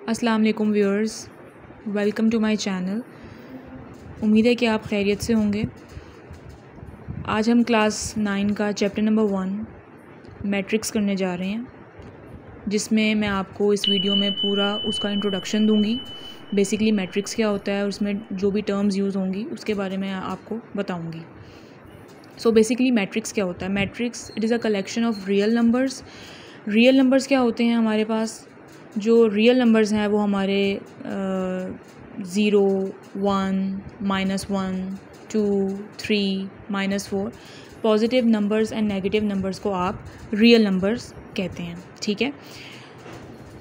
अस्सलाम वालेकुम viewers, welcome to my channel. उम्मीद है कि आप खैरियत से होंगे। आज हम क्लास 9 का चैप्टर नंबर 1 मैट्रिक्स करने जा रहे हैं, जिसमें मैं आपको इस वीडियो में पूरा उसका इंट्रोडक्शन दूंगी। बेसिकली मैट्रिक्स क्या होता है और उसमें जो भी टर्म्स यूज़ होंगी उसके बारे में आपको बताऊंगी। सो बेसिकली मैट्रिक्स क्या होता है? Matrix it is a collection of real numbers. Real numbers क्या होते हैं? हमारे पास जो रियल नंबर्स हैं वो हमारे 0, 1, -1, 2, 3, -4 positive numbers and negative numbers को आप रियल नंबर्स कहते हैं। ठीक है।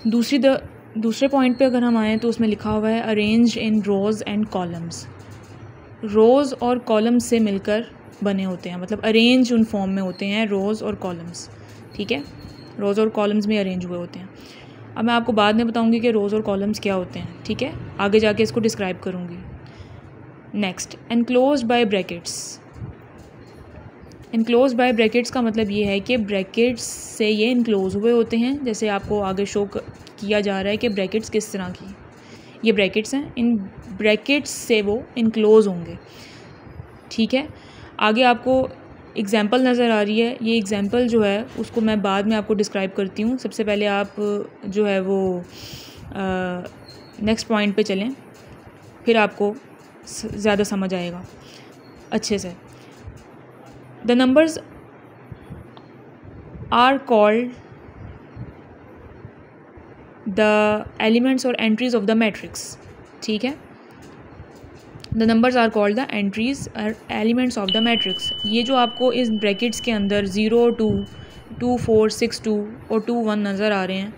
दूसरे पॉइंट पे अगर हम आएँ तो उसमें लिखा हुआ है arrange in rows and columns. Rows और कॉलम्स से मिलकर बने होते हैं, मतलब अरेंज उन फॉर्म में होते हैं रोज़ और कॉलम्स। ठीक है, रोज़ और कॉलम्स में अरेंज हुए होते हैं। अब मैं आपको बाद में बताऊंगी कि रोज़ और कॉलम्स क्या होते हैं। ठीक है, आगे जाके इसको डिस्क्राइब करूंगी। Next, enclosed bye brackets. Enclosed bye brackets का मतलब ये है कि ब्रैकेट्स से ये इनक्लोज हुए होते हैं। जैसे आपको आगे शो किया जा रहा है कि ब्रैकेट्स किस तरह की, ये ब्रैकेट्स हैं, इन ब्रैकेट्स से वो इनक्लोज होंगे। ठीक है, आगे आपको एग्ज़ाम्पल नज़र आ रही है। ये एग्ज़ाम्पल जो है उसको मैं बाद में आपको डिस्क्राइब करती हूँ। सबसे पहले आप जो है वो नेक्स्ट पॉइंट पे चलें, फिर आपको ज़्यादा समझ आएगा अच्छे से। The numbers are called the elements और एंट्रीज ऑफ द मैट्रिक्स। ठीक है, the numbers are called the entries elements of the matrix. ये जो आपको इस ब्रैकेट्स के अंदर 0, 2, 2, 4, 6, 2 और 2, 1 नज़र आ रहे हैं,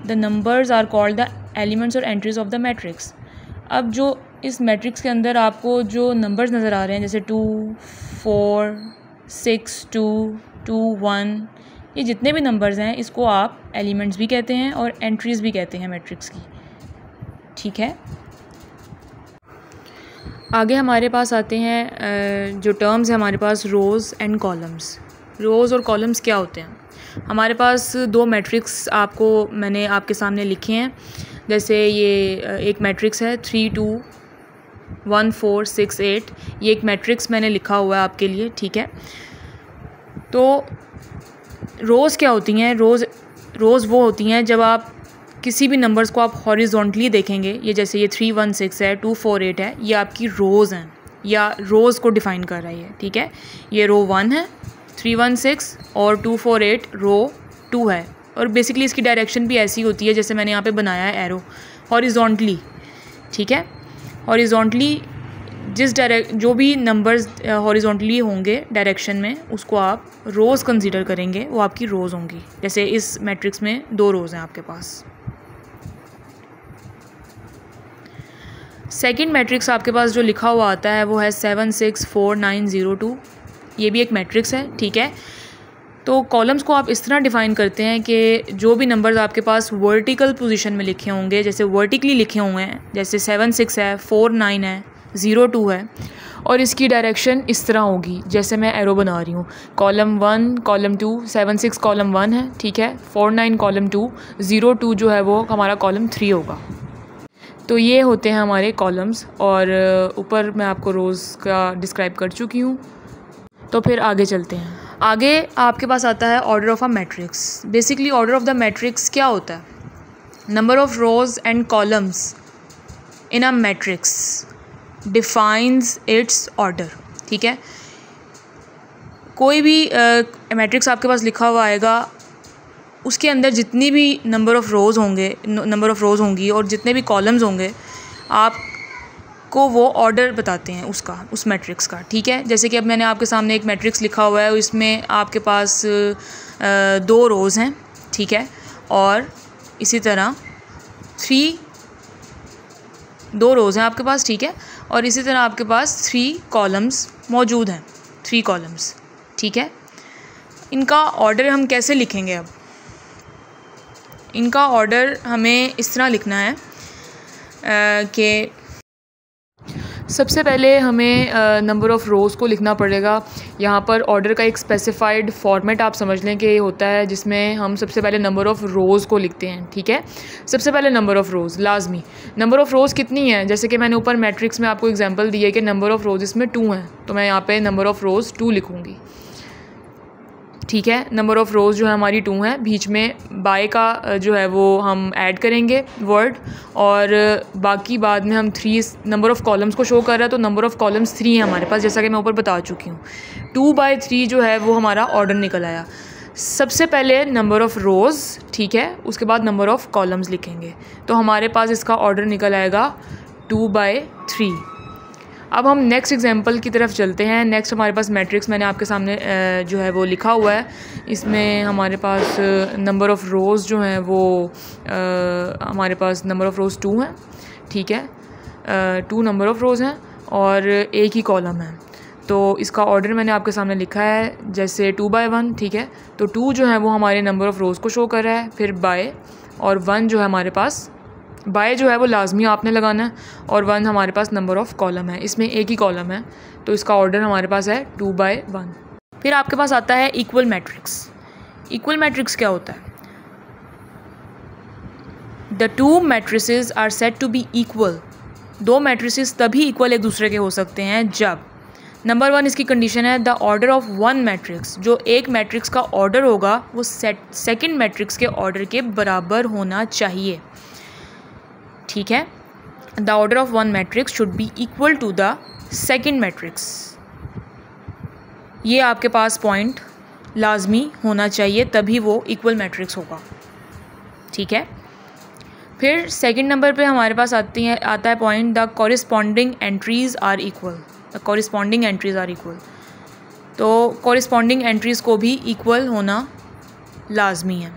the numbers are called the elements और एंट्रीज ऑफ द मैट्रिक्स। अब जो इस मैट्रिक्स के अंदर आपको जो नंबर्स नज़र आ रहे हैं, जैसे 2, 4, 6, 2, 2, 1, ये जितने भी नंबर्स हैं इसको आप एलिमेंट्स भी कहते हैं और एंट्रीज भी कहते हैं मैट्रिक्स की। ठीक है, आगे हमारे पास आते हैं जो टर्म्स है हमारे पास रोज़ एंड कॉलम्स। रोज़ और कॉलम्स क्या होते हैं? हमारे पास दो मैट्रिक्स आपको मैंने आपके सामने लिखे हैं। जैसे ये एक मैट्रिक्स है 3, 2, 1, 4, 6, 8। ये एक मैट्रिक्स मैंने लिखा हुआ है आपके लिए। ठीक है, तो रोज़ क्या होती हैं? रोज़ वो होती हैं जब आप किसी भी नंबर्स को आप हॉरिजॉन्टली देखेंगे। ये जैसे ये 3, 1, 6 है, 2, 4, 8 है, ये आपकी रोज़ हैं या रोज़ को डिफ़ाइन कर रही है। ठीक है, ये रो 1 है, 3, 1, 6 और 2, 4, 8 रो 2 है। और बेसिकली इसकी डायरेक्शन भी ऐसी होती है जैसे मैंने यहाँ पे बनाया है एरो, हॉरिजॉन्टली। ठीक है, हॉरिजॉन्टली जो भी नंबर्स हॉरिजॉन्टली होंगे डायरेक्शन में, उसको आप रोज़ कंसीडर करेंगे, वो आपकी रोज़ होंगी। जैसे इस मैट्रिक्स में 2 रोज़ हैं आपके पास। सेकंड मैट्रिक्स आपके पास जो लिखा हुआ आता है वो है 7, 6, 4, 9, 0, 2। ये भी एक मैट्रिक्स है। ठीक है, तो कॉलम्स को आप इस तरह डिफ़ाइन करते हैं कि जो भी नंबर्स आपके पास वर्टिकल पोजीशन में लिखे होंगे, जैसे वर्टिकली लिखे हुए हैं, जैसे 7, 6 है, 4, 9 है, 0, 2 है, और इसकी डायरेक्शन इस तरह होगी जैसे मैं एरो बना रही हूँ। कॉलम 1, कॉलम 2, 7, 6 कॉलम 1 है। ठीक है, 4, 9 कॉलम 2, 0, 2 जो है वो हमारा कॉलम 3 होगा। तो ये होते हैं हमारे कॉलम्स, और ऊपर मैं आपको रोज़ का डिस्क्राइब कर चुकी हूँ। तो फिर आगे चलते हैं। आगे आपके पास आता है order of a matrix. Basically order of the matrix क्या होता है? Number of rows and columns in a matrix defines its order. ठीक है, कोई भी मैट्रिक्स आपके पास लिखा हुआ आएगा, उसके अंदर जितनी भी नंबर ऑफ़ रोज़ होंगी और जितने भी कॉलम्स होंगे, आपको वो ऑर्डर बताते हैं उस मैट्रिक्स का। ठीक है, जैसे कि अब मैंने आपके सामने एक मैट्रिक्स लिखा हुआ है, इसमें आपके पास 2 रोज़ हैं। ठीक है, और इसी तरह 2 रोज़ हैं आपके पास। ठीक है, और इसी तरह आपके पास 3 कॉलम्स मौजूद हैं, 3 कॉलम्स। ठीक है, इनका ऑर्डर हम कैसे लिखेंगे? अब इनका ऑर्डर हमें इस तरह लिखना है कि सबसे पहले हमें नंबर ऑफ़ रोज़ को लिखना पड़ेगा। यहाँ पर ऑर्डर का एक स्पेसिफाइड फॉर्मेट आप समझ लें कि होता है, जिसमें हम सबसे पहले नंबर ऑफ़ रोज़ को लिखते हैं। ठीक है, सबसे पहले नंबर ऑफ़ रोज़ लाजमी। नंबर ऑफ़ रोज़ कितनी है, जैसे कि मैंने ऊपर मैट्रिक्स में आपको एग्जांपल दी है कि नंबर ऑफ़ रोज़ इसमें 2 हैं, तो मैं यहाँ पे नंबर ऑफ़ रोज़ 2 लिखूँगी। ठीक है, नंबर ऑफ़ रोज़ जो है हमारी 2 है, बीच में बाय का जो है वो हम ऐड करेंगे वर्ड, और बाकी बाद में हम 3 नंबर ऑफ़ कॉलम्स को शो कर रहा है, तो नंबर ऑफ़ कॉलम्स 3 है हमारे पास, जैसा कि मैं ऊपर बता चुकी हूँ। 2/3 जो है वो हमारा ऑर्डर निकल आया। सबसे पहले नंबर ऑफ़ रोज़, ठीक है, उसके बाद नंबर ऑफ़ कॉलम्स लिखेंगे, तो हमारे पास इसका ऑर्डर निकल आएगा 2/3। अब हम नेक्स्ट एग्जांपल की तरफ चलते हैं। नेक्स्ट हमारे पास मैट्रिक्स मैंने आपके सामने जो है वो लिखा हुआ है। इसमें हमारे पास नंबर ऑफ़ रोज़ जो हैं वो हमारे पास नंबर ऑफ़ रोज़ 2 हैं। ठीक है, 2 नंबर ऑफ़ रोज़ हैं और एक ही कॉलम है, तो इसका ऑर्डर मैंने आपके सामने लिखा है जैसे 2/1। ठीक है, तो 2 जो है वो हमारे नंबर ऑफ़ रोज़ को शो कर रहा है, फिर बाय, और 1 जो है हमारे पास, बाय जो है वो लाजमी आपने लगाना है, और 1 हमारे पास नंबर ऑफ़ कॉलम है, इसमें एक ही कॉलम है, तो इसका ऑर्डर हमारे पास है 2/1। फिर आपके पास आता है इक्वल मैट्रिक्स। इक्वल मैट्रिक्स क्या होता है? The 2 matrices are said to be equal. 2 matrices तभी इक्वल एक दूसरे के हो सकते हैं जब नंबर 1 इसकी कंडीशन है, द ऑर्डर ऑफ 1 मैट्रिक्स, जो एक मैट्रिक्स का ऑर्डर होगा वो सेकंड मैट्रिक्स के ऑर्डर के बराबर होना चाहिए। ठीक है, the order of 1 matrix should be equal to the second matrix. ये आपके पास पॉइंट लाजमी होना चाहिए, तभी वो इक्वल मैट्रिक्स होगा। ठीक है, फिर सेकंड नंबर पे हमारे पास आता है point, the corresponding entries are equal. The corresponding entries are equal, तो कॉरिस्पॉन्डिंग एंट्रीज़ को भी इक्वल होना लाजमी है।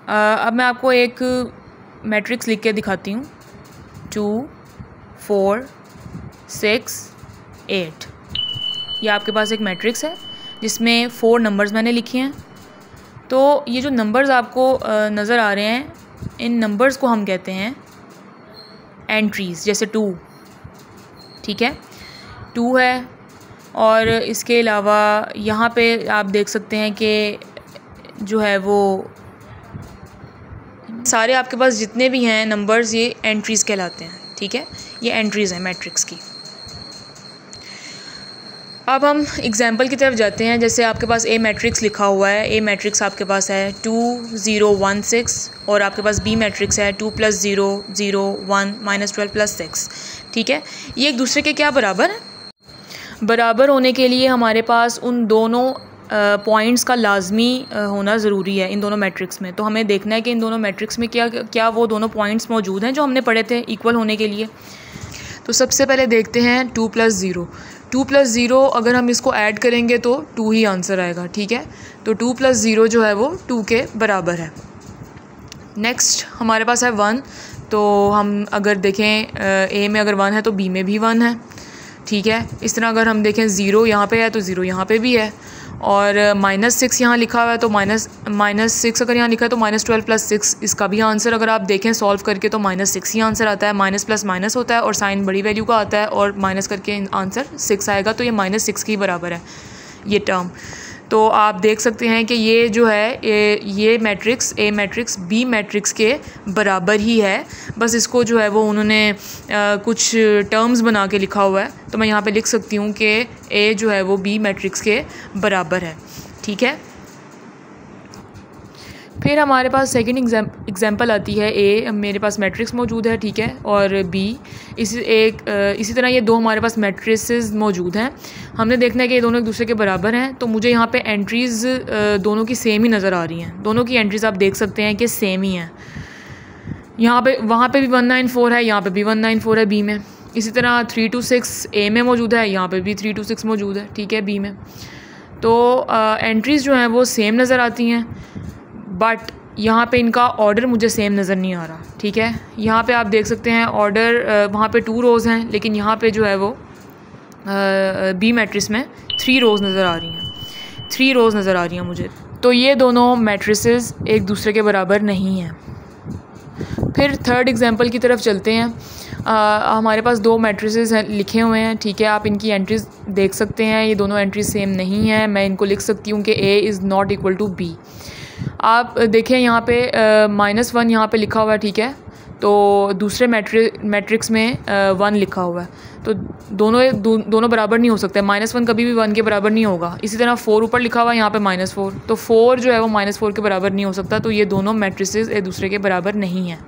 अब मैं आपको एक मैट्रिक्स लिख के दिखाती हूँ। 2 4 6 8, ये आपके पास एक मैट्रिक्स है जिसमें 4 नंबर्स मैंने लिखे हैं। तो ये जो नंबर्स आपको नज़र आ रहे हैं, इन नंबर्स को हम कहते हैं एंट्रीज़। जैसे 2, ठीक है, 2 है, और इसके अलावा यहाँ पे आप देख सकते हैं कि जो है वो सारे आपके पास जितने भी हैं नंबर्स, ये एंट्रीज़ कहलाते हैं। ठीक है, ये एंट्रीज़ हैं मैट्रिक्स की। अब हम एग्जांपल की तरफ जाते हैं। जैसे आपके पास ए मैट्रिक्स लिखा हुआ है, ए मैट्रिक्स आपके पास है 2 0 1 6, और आपके पास बी मैट्रिक्स है 2 + 0 0 1 -12 + 6। ठीक है, ये एक दूसरे के क्या बराबर है? बराबर होने के लिए हमारे पास उन दोनों पॉइंट्स का लाजमी होना ज़रूरी है इन दोनों मैट्रिक्स में। तो हमें देखना है कि इन दोनों मैट्रिक्स में क्या वो दोनों पॉइंट्स मौजूद हैं जो हमने पढ़े थे इक्वल होने के लिए। तो सबसे पहले देखते हैं 2 + 0। 2 + 0 अगर हम इसको ऐड करेंगे तो 2 ही आंसर आएगा। ठीक है, तो 2 + 0 जो है वो 2 के बराबर है। नेक्स्ट हमारे पास है 1, तो हम अगर देखें ए में अगर 1 है तो बी में भी 1 है। ठीक है, इस तरह अगर हम देखें 0 यहाँ पे है तो 0 यहाँ पे भी है, और -6 यहाँ लिखा हुआ है तो -6 अगर यहाँ लिखा है तो -12 + 6 इसका भी आंसर अगर आप देखें सॉल्व करके तो -6 ही आंसर आता है। माइनस प्लस माइनस होता है और साइन बड़ी वैल्यू का आता है, और माइनस करके आंसर 6 आएगा, तो ये -6 के बराबर है ये टर्म। तो आप देख सकते हैं कि ये जो है ये matrix A matrix B matrix के बराबर ही है, बस इसको जो है वो उन्होंने कुछ टर्म्स बना के लिखा हुआ है। तो मैं यहाँ पे लिख सकती हूँ कि ए जो है वो बी मैट्रिक्स के बराबर है। ठीक है, फिर हमारे पास सेकंड एग्जांपल आती है। ए मेरे पास मैट्रिक्स मौजूद है, ठीक है, और बी इसी तरह ये दो हमारे पास मैट्रिसेस मौजूद हैं। हमने देखना है कि ये दोनों एक दूसरे के बराबर हैं, तो मुझे यहाँ पे एंट्रीज़ दोनों की सेम ही नज़र आ रही हैं। दोनों की एंट्रीज़ आप देख सकते हैं कि सेम ही हैं। यहाँ पे वहाँ पे भी 194 है, यहाँ पे भी 194 है बी में। इसी तरह 326 ए में मौजूद है, यहाँ पे भी 326 मौजूद है, ठीक है, बी में। तो एंट्रीज़ जो हैं वो सेम नज़र आती हैं, बट यहाँ पे इनका ऑर्डर मुझे सेम नज़र नहीं आ रहा। ठीक है, यहाँ पे आप देख सकते हैं ऑर्डर वहाँ पे 2 रोज़ हैं, लेकिन यहाँ पे जो है वो बी मैट्रिक्स में 3 रोज़ नज़र आ रही हैं। 3 रोज़ नज़र आ रही हैं मुझे। तो ये दोनों मैट्रिसेस एक दूसरे के बराबर नहीं हैं। फिर थर्ड एग्जांपल की तरफ चलते हैं। हमारे पास दो मैट्रिसेस हैं लिखे हुए हैं, ठीक है। आप इनकी एंट्रीज देख सकते हैं, ये दोनों एंट्रीज सेम नहीं है। मैं इनको लिख सकती हूँ कि A is not equal to B। आप देखें यहाँ पे -1 यहाँ पे लिखा हुआ है, ठीक है। तो दूसरे मैट्रिक्स में 1 लिखा हुआ है, तो दोनों बराबर नहीं हो सकते। -1 कभी भी 1 के बराबर नहीं होगा। इसी तरह 4 ऊपर लिखा हुआ है, यहाँ पे -4, तो 4 जो है वो -4 के बराबर नहीं हो सकता। तो ये दोनों मैट्रिसेस एक दूसरे के बराबर नहीं हैं।